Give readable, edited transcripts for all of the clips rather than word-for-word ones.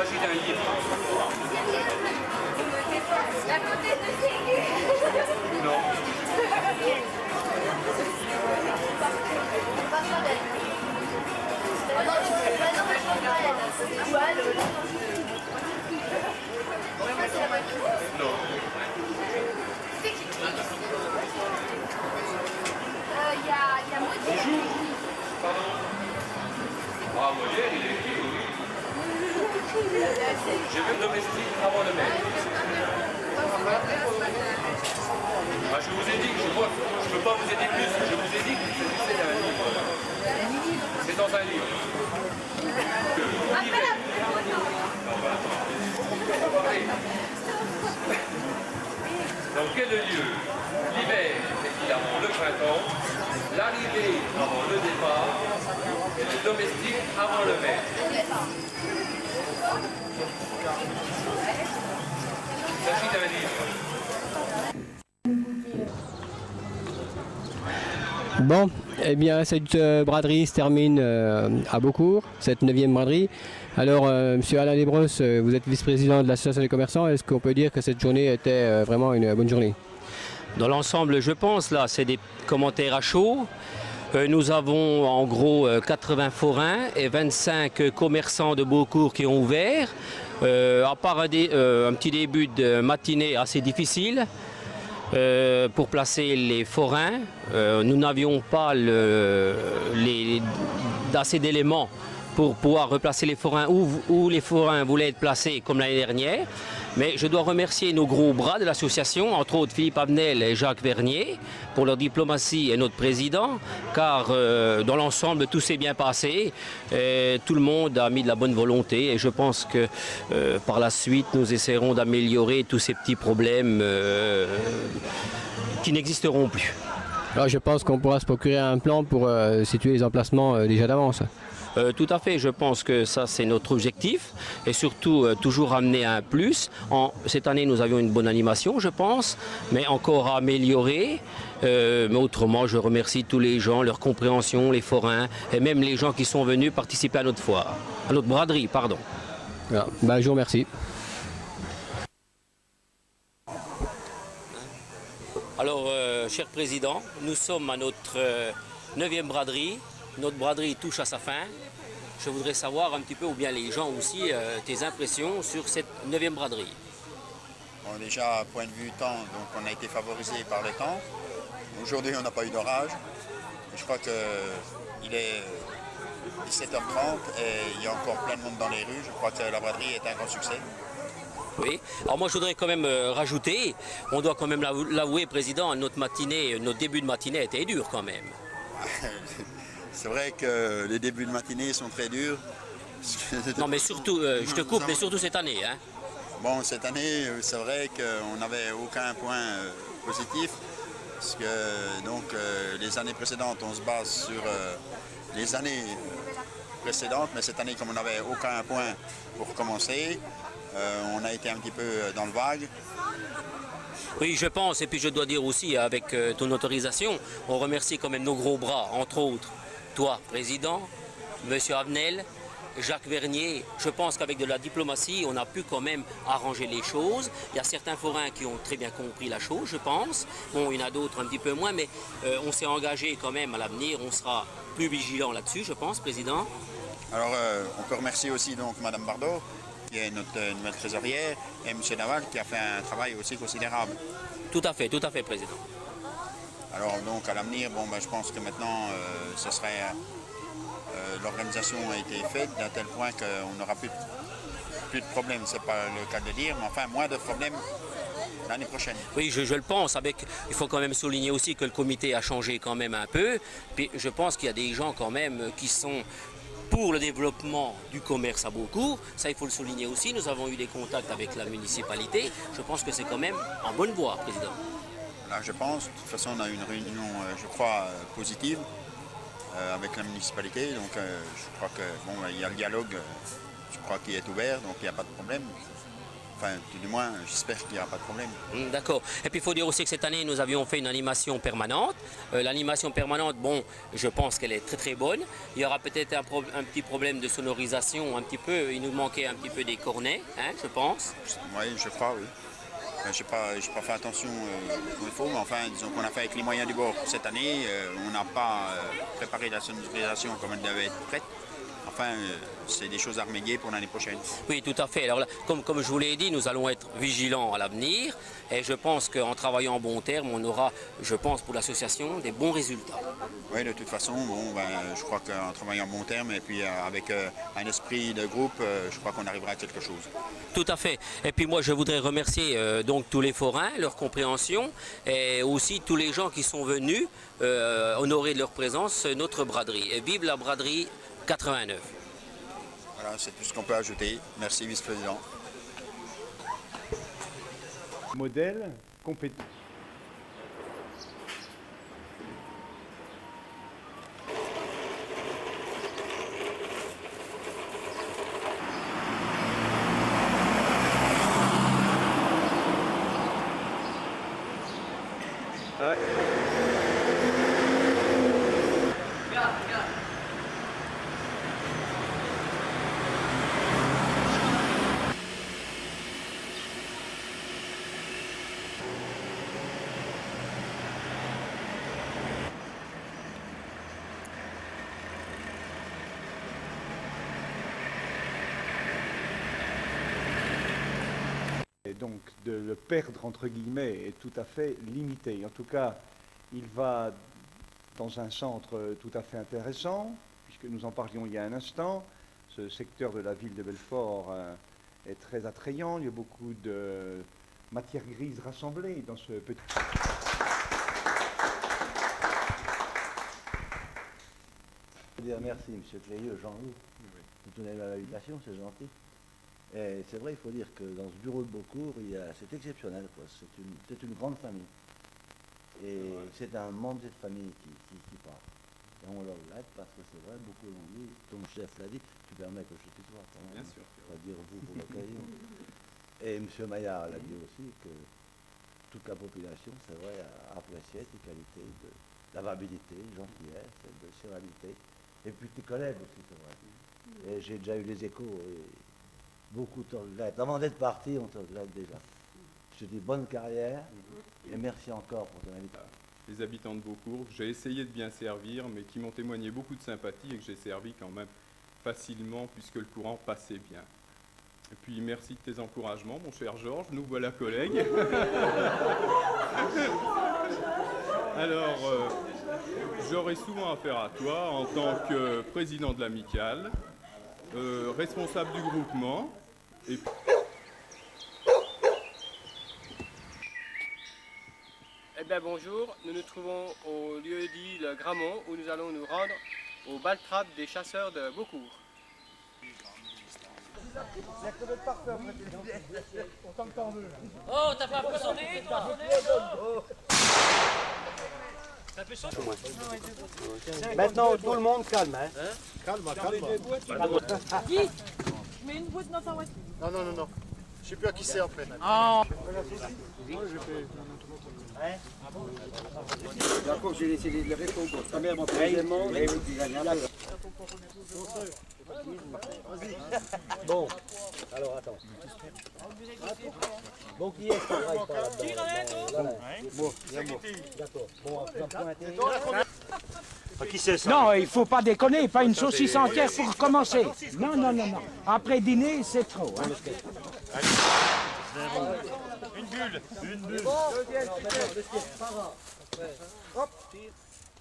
s'agit d'un livre. Non. Non. Bonjour. Pardon. Ah, Molière, il est écrit, oui. J'ai vu le domestique avant le maître. Ah, je vous ai dit que je ne peux pas vous aider plus. Je vous ai dit que c'est un livre. C'est dans un livre. L'hiver. Allez. Dans quel lieu l'hiver est-il avant le printemps, l'arrivée avant le départ et le domestique avant le maître? Il s'agit d'un livre. Bon, eh bien cette braderie se termine à Beaucourt, cette 9e braderie. Alors, Monsieur Alain Desbrosses, vous êtes vice-président de l'association des commerçants. Est-ce qu'on peut dire que cette journée était vraiment une bonne journée? Dans l'ensemble, je pense, là, c'est des commentaires à chaud. Nous avons en gros 80 forains et 25 commerçants de Beaucourt qui ont ouvert. À part un petit début de matinée assez difficile pour placer les forains, nous n'avions pas assez d'éléments pour pouvoir replacer les forains où les forains voulaient être placés comme l'année dernière. Mais je dois remercier nos gros bras de l'association, entre autres Philippe Avenel et Jacques Vernier, pour leur diplomatie et notre président, car dans l'ensemble tout s'est bien passé, et tout le monde a mis de la bonne volonté et je pense que par la suite nous essaierons d'améliorer tous ces petits problèmes qui n'existeront plus. Alors je pense qu'on pourra se procurer un plan pour situer les emplacements déjà d'avance. Tout à fait, je pense que ça c'est notre objectif et surtout toujours amener un plus. Cette année nous avions une bonne animation je pense, mais encore à améliorer. Mais autrement je remercie tous les gens, leur compréhension, les forains et même les gens qui sont venus participer à notre foire, à notre braderie, pardon. Voilà. Ben, je vous remercie. Alors cher président, nous sommes à notre 9e braderie. Notre braderie touche à sa fin. Je voudrais savoir un petit peu, ou bien les gens aussi, tes impressions sur cette 9e braderie. Bon, déjà, point de vue temps, donc on a été favorisé par le temps. Aujourd'hui, on n'a pas eu d'orage. Je crois qu'il est 17h30 et il y a encore plein de monde dans les rues. Je crois que la braderie est un grand succès. Oui. Alors moi, je voudrais quand même rajouter, on doit quand même l'avouer, président, notre début de matinée était dur quand même. C'est vrai que les débuts de matinée sont très durs. Non mais surtout, je te coupe, mais surtout cette année. Hein. Bon, cette année, c'est vrai qu'on n'avait aucun point positif. Parce que donc, les années précédentes, on se base sur les années précédentes. Mais cette année, comme on n'avait aucun point pour commencer, on a été un petit peu dans le vague. Oui, je pense, et puis je dois dire aussi, avec ton autorisation, on remercie quand même nos gros bras, entre autres, toi, président, monsieur Avenel, Jacques Vernier. Je pense qu'avec de la diplomatie, on a pu quand même arranger les choses. Il y a certains forains qui ont très bien compris la chose, je pense. Bon, il y en a d'autres un petit peu moins, mais on s'est engagé quand même à l'avenir. On sera plus vigilant là-dessus, je pense, président. Alors, on peut remercier aussi donc Madame Bardot, qui est notre nouvelle trésorière, et M. Naval, qui a fait un travail aussi considérable. Tout à fait, président. Alors donc à l'avenir, bon, je pense que maintenant, l'organisation a été faite d'un tel point qu'on n'aura plus de problèmes. Ce n'est pas le cas de dire, mais enfin moins de problèmes l'année prochaine. Oui, je le pense. Il faut quand même souligner aussi que le comité a changé quand même un peu. Puis je pense qu'il y a des gens quand même qui sont pour le développement du commerce à Beaucourt. Ça, il faut le souligner aussi. Nous avons eu des contacts avec la municipalité. Je pense que c'est quand même en bonne voie, président. Là, je pense. De toute façon, on a eu une réunion, je crois, positive avec la municipalité. Donc, je crois que bon, il y a le dialogue, je crois, qui est ouvert, donc il n'y a pas de problème. enfin, tout du moins, j'espère qu'il n'y aura pas de problème. D'accord. Et puis il faut dire aussi que cette année, nous avions fait une animation permanente. L'animation permanente, bon, je pense qu'elle est très très bonne. Il y aura peut-être un petit problème de sonorisation, un petit peu. Il nous manquait un petit peu des cornets, hein, je pense. Oui, je crois, oui. Je n'ai pas fait attention comme il faut, mais enfin, disons qu'on a fait avec les moyens du bord cette année. On n'a pas préparé la sonorisation comme elle devait être prête. Enfin, c'est des choses à remédier pour l'année prochaine. Oui, tout à fait. Alors là, comme je vous l'ai dit, nous allons être vigilants à l'avenir. Et je pense qu'en travaillant en bon terme, on aura, je pense, pour l'association, des bons résultats. Oui, de toute façon, bon, je crois qu'en travaillant en bon terme et puis avec un esprit de groupe, je crois qu'on arrivera à quelque chose. Tout à fait. Et puis moi, je voudrais remercier donc tous les forains, leur compréhension, et aussi tous les gens qui sont venus honorer de leur présence notre braderie. Et vive la braderie 89. Voilà, c'est tout ce qu'on peut ajouter. Merci, vice-président. Modèle, compétent. Et donc de le perdre entre guillemets est tout à fait limité. En tout cas, il va dans un centre tout à fait intéressant, puisque nous en parlions il y a un instant. Ce secteur de la ville de Belfort est très attrayant. Il y a beaucoup de matières grises rassemblées dans ce petit... Je veux dire merci, M. Cléieux, Jean-Loup. Vous tenez l'invitation, c'est gentil. Et c'est vrai, il faut dire que dans ce bureau de Beaucourt, c'est exceptionnel, quoi. C'est une grande famille. Et c'est un membre de cette famille qui part. Et on le regrette parce que c'est vrai, beaucoup l'ont dit, ton chef l'a dit, tu permets que je te tutoie quand même. Bien sûr. On va dire vous pour l'occasion. Et M. Maillard l'a dit aussi que toute la population, c'est vrai, a apprécié tes qualités de lavabilité, gentillesse, de sérénité. Et puis tes collègues aussi, c'est vrai. Et j'ai déjà eu des échos et beaucoup te regrettent. Avant d'être parti, on te regrette déjà. Je te dis bonne carrière et merci encore pour ton invitation. Les habitants de Beaucourt, que j'ai essayé de bien servir, mais qui m'ont témoigné beaucoup de sympathie et que j'ai servi quand même facilement puisque le courant passait bien. Et puis merci de tes encouragements, mon cher Georges, nous voilà collègues. Alors, j'aurai souvent affaire à toi en tant que président de l'amicale, responsable du groupement, et Eh bien bonjour, nous nous trouvons au lieu dit le Gramont où nous allons nous rendre au bal-trap des chasseurs de Beaucourt. Oh, t'as pas un peu sonné, toi? Maintenant, tout le monde calme. Hein. Guy, je mets une boîte dans ta voiture. Non. Je sais plus à qui c'est après. D'accord, j'ai laissé les répondre. Ta mère m'a précisément. Bon, alors attends. Bon, qui est-ce qui travaille pas là-dedans? Bon, d'accord. Bon, qui c'est ça? Non, il faut pas déconner, pas une saucisse entière pour commencer. Non. Après dîner, c'est trop. Hein. Une bulle.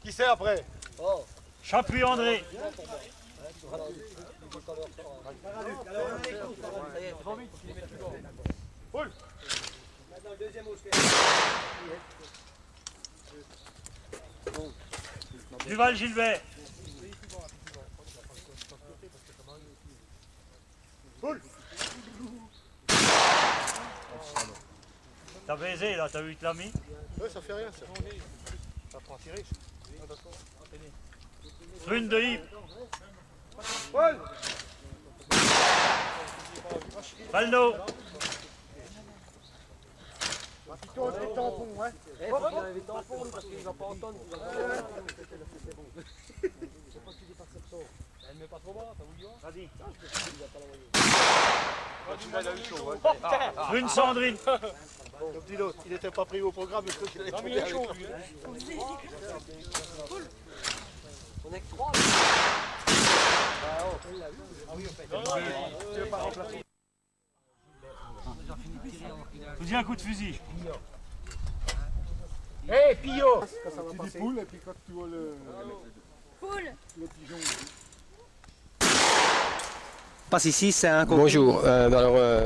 Qui c'est après? Chapuis André. Duval Gilbert. T'as baisé là, t'as vu que l'as mis? Ouais, ça fait rien ça. Ça prend tirer. Une de Yves. Baldo. Une Sandrine. Comme dit l'autre, il n'était pas pris au programme, mais il est il est chaud, lui. On est que 3. Je vous dis un coup de fusil. Hé, Pio! Tu dis poule, et puis quand tu vois le pigeon. Passe ici, c'est un concours. Bonjour,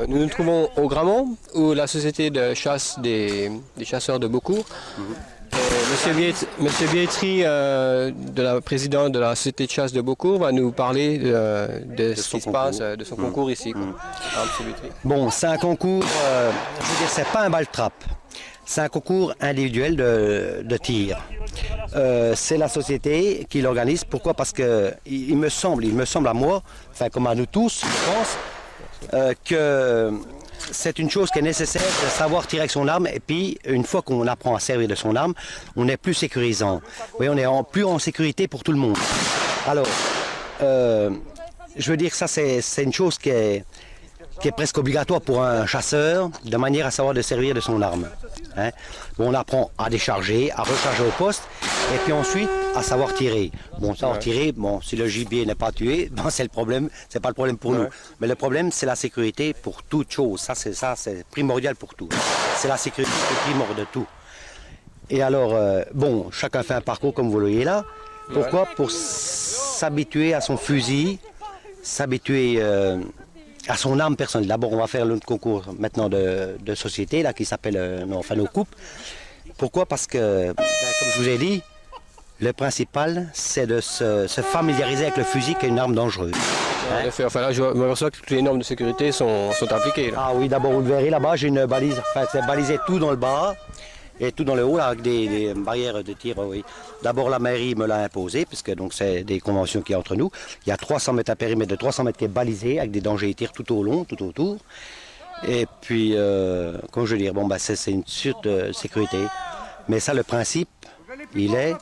nous nous trouvons au Gramont, où la société de chasse des chasseurs de Beaucourt. Monsieur Bietri, président de la société de chasse de Beaucourt, va nous parler de ce qui se passe, de son concours ici. Monsieur Bietri. Bon, c'est un concours, je veux dire, c'est pas un ball trap. C'est un concours individuel de tir. C'est la société qui l'organise. Pourquoi? Parce que il me semble à moi, enfin comme à nous tous, je pense, que c'est une chose qui est nécessaire de savoir tirer avec son arme. Et puis, une fois qu'on apprend à servir de son arme, on est plus sécurisant. Oui, on est plus en sécurité pour tout le monde. Alors, je veux dire, ça c'est une chose qui est presque obligatoire pour un chasseur, de manière à savoir de servir de son arme. Hein? Bon, on apprend à décharger, à recharger au poste, et puis ensuite à savoir tirer. Bon, savoir tirer, bon, si le gibier n'est pas tué, bon, c'est le problème, c'est pas le problème pour nous. Mais le problème, c'est la sécurité pour toute chose. Ça, c'est primordial pour tout. C'est la sécurité primordiale de tout. Et alors, bon, chacun fait un parcours comme vous le voyez là. Pourquoi? Pour s'habituer à son fusil, s'habituer à son arme personnelle. D'abord, on va faire le concours maintenant de société là, qui s'appelle nos coupes. Pourquoi? Parce que, comme je vous ai dit, le principal, c'est de se familiariser avec le fusil qui est une arme dangereuse. En effet, enfin là, je m'aperçois que toutes les normes de sécurité sont appliquées. Là. Ah oui, d'abord, vous le verrez là-bas, j'ai une balise, enfin, c'est balisé tout dans le bas et tout dans le haut, là, avec des barrières de tir, oui. D'abord, la mairie me l'a imposé, puisque donc c'est des conventions qu'il y a entre nous. Il y a 300 mètres, un périmètre de 300 mètres qui est balisé, avec des dangers de tir tout au long, tout autour. Et puis, comment je veux dire, bon, bah, c'est une sécurité. Mais ça, le principe, il est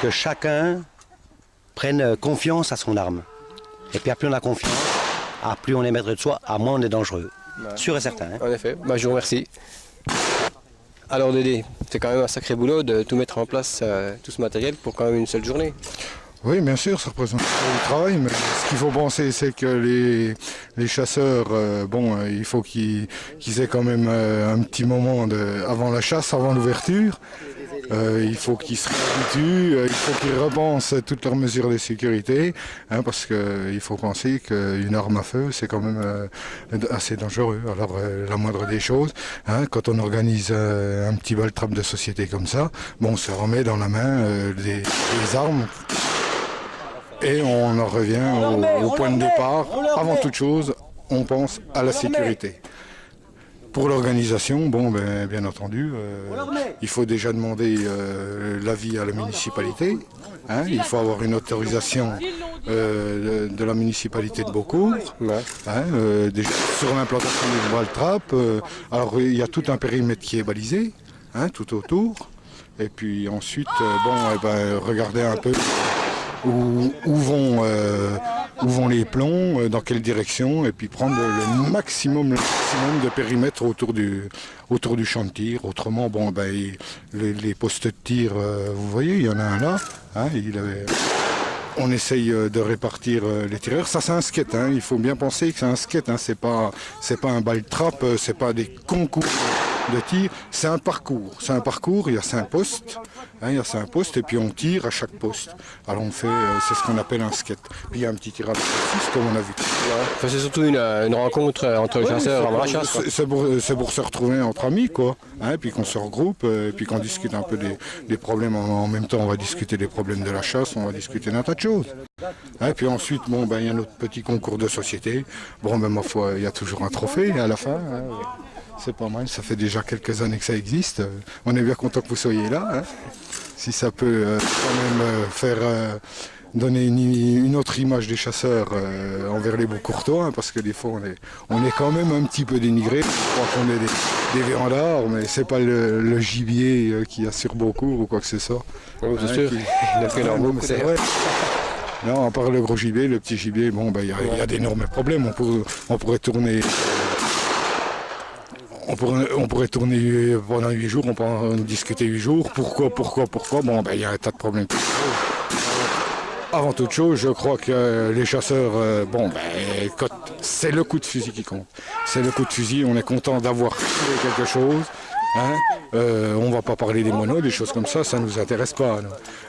que chacun prenne confiance à son arme. Et puis, à plus on a confiance, à plus on est maître de soi, à moins on est dangereux. Ouais. Sûr et certain. Hein. En effet, bah, je vous remercie. Alors Dédé, c'est quand même un sacré boulot de tout mettre en place, tout ce matériel pour quand même une seule journée. Oui, bien sûr, ça représente du travail, mais ce qu'il faut penser, c'est que les chasseurs, il faut qu'ils aient quand même un petit moment avant la chasse, avant l'ouverture. Il faut qu'ils se réhabituent, il faut qu'ils repensent toutes leurs mesures de sécurité, hein, parce qu'il faut penser qu'une arme à feu, c'est quand même assez dangereux. Alors la moindre des choses, hein, quand on organise un petit ball trap de société comme ça, bon, on se remet dans la main des armes. Et on en revient au point de départ. Avant toute chose, on pense à la sécurité. Pour l'organisation, bon, bien entendu, il faut déjà demander l'avis à la municipalité. Hein, il faut avoir une autorisation de la municipalité de Beaucourt. Hein, déjà sur l'implantation du ball trap. Alors il y a tout un périmètre qui est balisé, hein, tout autour. Et puis ensuite, regardez un peu où vont les plombs, dans quelle direction, et puis prendre le maximum de périmètre autour du champ de tir. Autrement, les postes de tir, vous voyez, il y en a un là. Hein, on essaye de répartir les tireurs. Ça, c'est un skate. Hein, il faut bien penser que c'est un skate. Hein, c'est pas un ball trap, c'est pas des concours de tir, c'est un parcours. C'est un parcours, il y a 5 postes. Hein, il y a 5 postes et puis on tire à chaque poste. Alors on fait, c'est ce qu'on appelle un skate. Puis il y a un petit tirage de 6 comme on a vu. Enfin, c'est surtout une rencontre entre les chasseurs avant la chasse. C'est pour se retrouver entre amis, quoi. Hein, puis qu'on se regroupe, et puis qu'on discute un peu des problèmes. En même temps, on va discuter des problèmes de la chasse, on va discuter d'un tas de choses. Hein, puis ensuite, il y a notre petit concours de société. Bon, ma foi, il y a toujours un trophée à la fin. Hein. C'est pas mal, ça fait déjà quelques années que ça existe. On est bien content que vous soyez là. Hein. Si ça peut quand même faire donner une autre image des chasseurs envers les Beaucourtois, hein, parce que des fois on est quand même un petit peu dénigré. Je crois qu'on est des viandards, mais c'est pas le gibier qu'il y a sur Beaucourt ou quoi que ce soit. Oui, c'est sûr. Il a fait leur non, beaucoup, mais c'est d'ailleurs. vrai. Non, à part le gros gibier, le petit gibier, bon, ben, il y a d'énormes problèmes. On pourrait tourner. On pourrait tourner pendant 8 jours, on pourrait en discuter 8 jours. Pourquoi? Bon, ben, il y a un tas de problèmes. Avant toute chose, je crois que les chasseurs, c'est le coup de fusil qui compte. C'est le coup de fusil, on est content d'avoir fait quelque chose. Hein, on ne va pas parler des monos, des choses comme ça ne nous intéresse pas.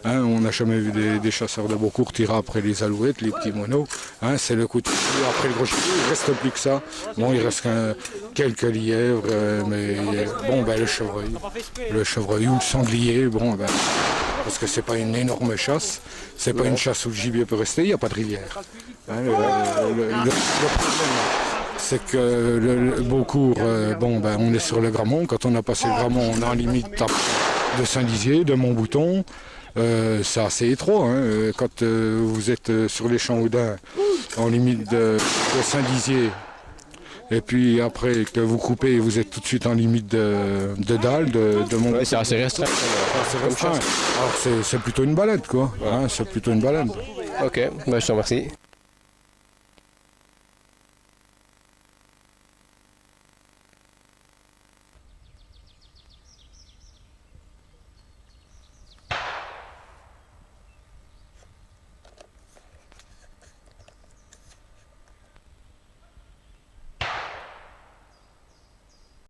Hein, on n'a jamais vu des chasseurs de Beaucourt tirer après les alouettes, les petits monos. Hein, c'est le coup de fusil. Après le gros gibier, il ne reste plus que ça. Bon, il reste quelques lièvres, mais bon, ben, le chevreuil ou le sanglier, bon, ben, parce que c'est pas une énorme chasse. C'est pas une chasse où le gibier peut rester, il n'y a pas de rivière. Hein, le problème, c'est que le Beaucourt, on est sur le Grammont. Quand on a passé le Grammont, on est en limite de Saint-Dizier, de Montbouton. C'est assez étroit. Hein. Quand vous êtes sur les champs Houdin, en limite de Saint-Dizier, et puis après que vous coupez, vous êtes tout de suite en limite de Dalle, de Montbouton. Ouais, c'est assez restreint. Alors c'est plutôt une balade, quoi. Hein, c'est plutôt une balade. Ok, je te remercie.